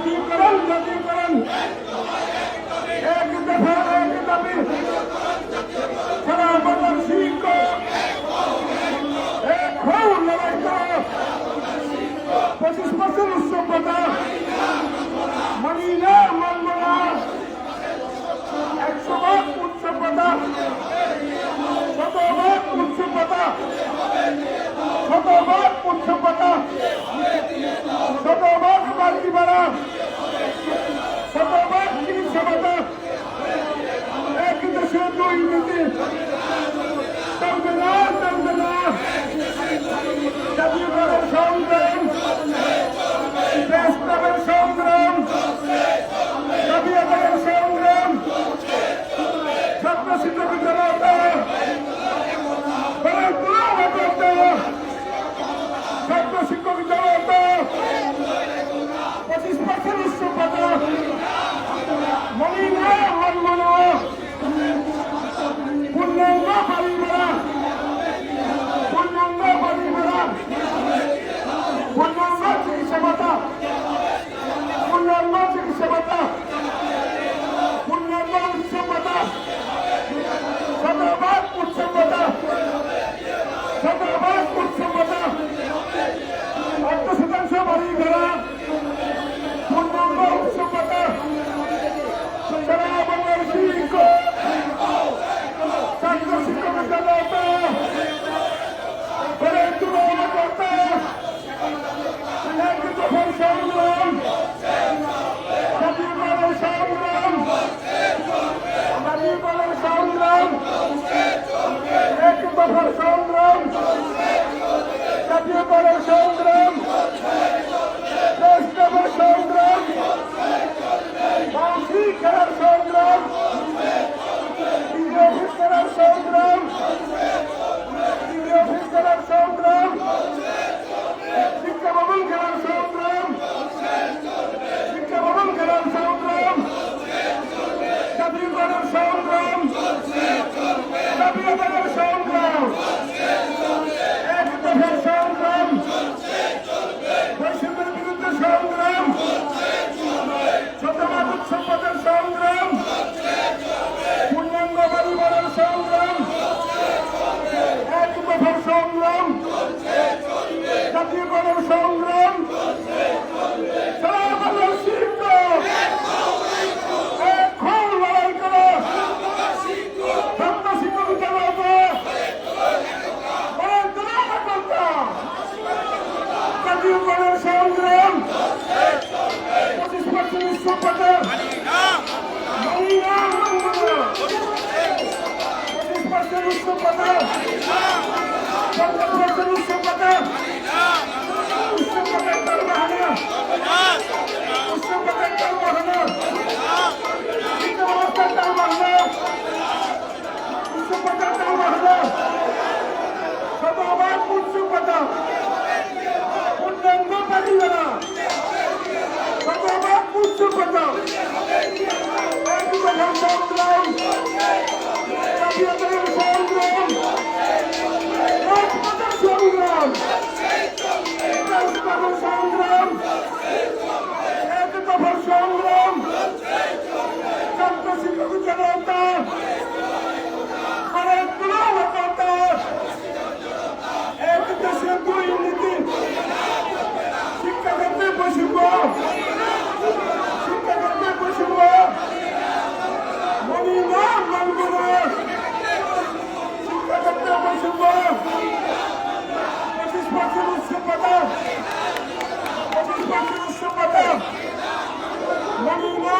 জাতীয়করণ এক দফা এক দাবি সারা বাংলার শিক্ষক এক হও লড়াই করো 25% উৎসবতা মানি না মানব না 100 উৎসবতা শতভাগ উৎসবতা শতভাগ উৎসবতা শতভাগ বাড়ি ভাড়া শতভাগ চিকিৎসা এক দেশে দুই নীতি চলবে না জাতীয়করণের সংগ্রাম দেশপ্রেমের সংগ্রাম জাতীয়করণের সংগ্রাম ছাত্র শিক্ষক জনতা ছাত্র শিক্ষক জনতা 25% উৎসবতা মানি না মানব না পূর্ণাঙ্গ বাড়ি ভাড়া পূর্ণাঙ্গ চিকিৎসা ভাতা পূর্ণাঙ্গ চিকিৎসা ভাতা পূর্ণাঙ্গ উৎসব ভাতা শতভাগ উৎসব ভাতা শতভাগ উৎসব ভাতা 8% বাড়ি ভাড়া পূর্ণাঙ্গ উৎসব ভাতা সারা বাংলার শিক্ষক ছাত্র শিক্ষক জনতা সংগ্রাম জাতীয়করণের সংগ্রাম জাতীয়করণের সংগ্রাম এক দফার সংগ্রাম জাতীয়করণের সংগ্রাম দেশপ্রেমের সংগ্রাম মানসি খেলার সংগ্রাম অফিস করার সংগ্রাম অফিস করার সংগ্রাম শিক্ষা ভবন খেলার সংগ্রাম শিক্ষা ভবন খেলার সংগ্রাম জাতীয়করণের সংগ্রাম জাতীয়করণের সংগ্রাম এক দফার সংগ্রাম বৈষম্যের বিরুদ্ধে সংগ্রাম শতভাগ উৎসবদের সংগ্রাম পূর্ণাঙ্গ বাড়ি ভাড়ার সংগ্রাম এক দফার সংগ্রাম জাতীয়করণের সংগ্রাম সারা বাংলার শিক্ষক এক হও লড়াই করো ছাত্র শিক্ষক জনতা জাতীয়করণের সংগ্রাম 25% উৎসবতা মানি না মানব না 25% উৎসবতা 50% উৎসবতা উৎসবতার তাল বাহানা উৎসবতার তাল বাহানা শিক্ষা ব্যবস্থার তাল বাহানা উৎসবতার তাল বাহানা শতভাগ উৎসবতা পূর্ণাঙ্গ বাড়ি ভাড়া শতভাগ উৎসবতা এক দফার সংগ্রাম জাতীয়করণের সংগ্রাম রাজপথের সংগ্রাম রাজপথের সংগ্রাম এক দফার সংগ্রাম ছাত্র শিক্ষক জনতা এক দেশে দুই নীতি শিক্ষাক্ষেত্রে বৈষম্য শিক্ষাক্ষেত্রে বৈষম্য মানি না মানব না শিক্ষাক্ষেত্রে বৈষম্য 25% উৎসবতা 25% উৎসবতা মানি না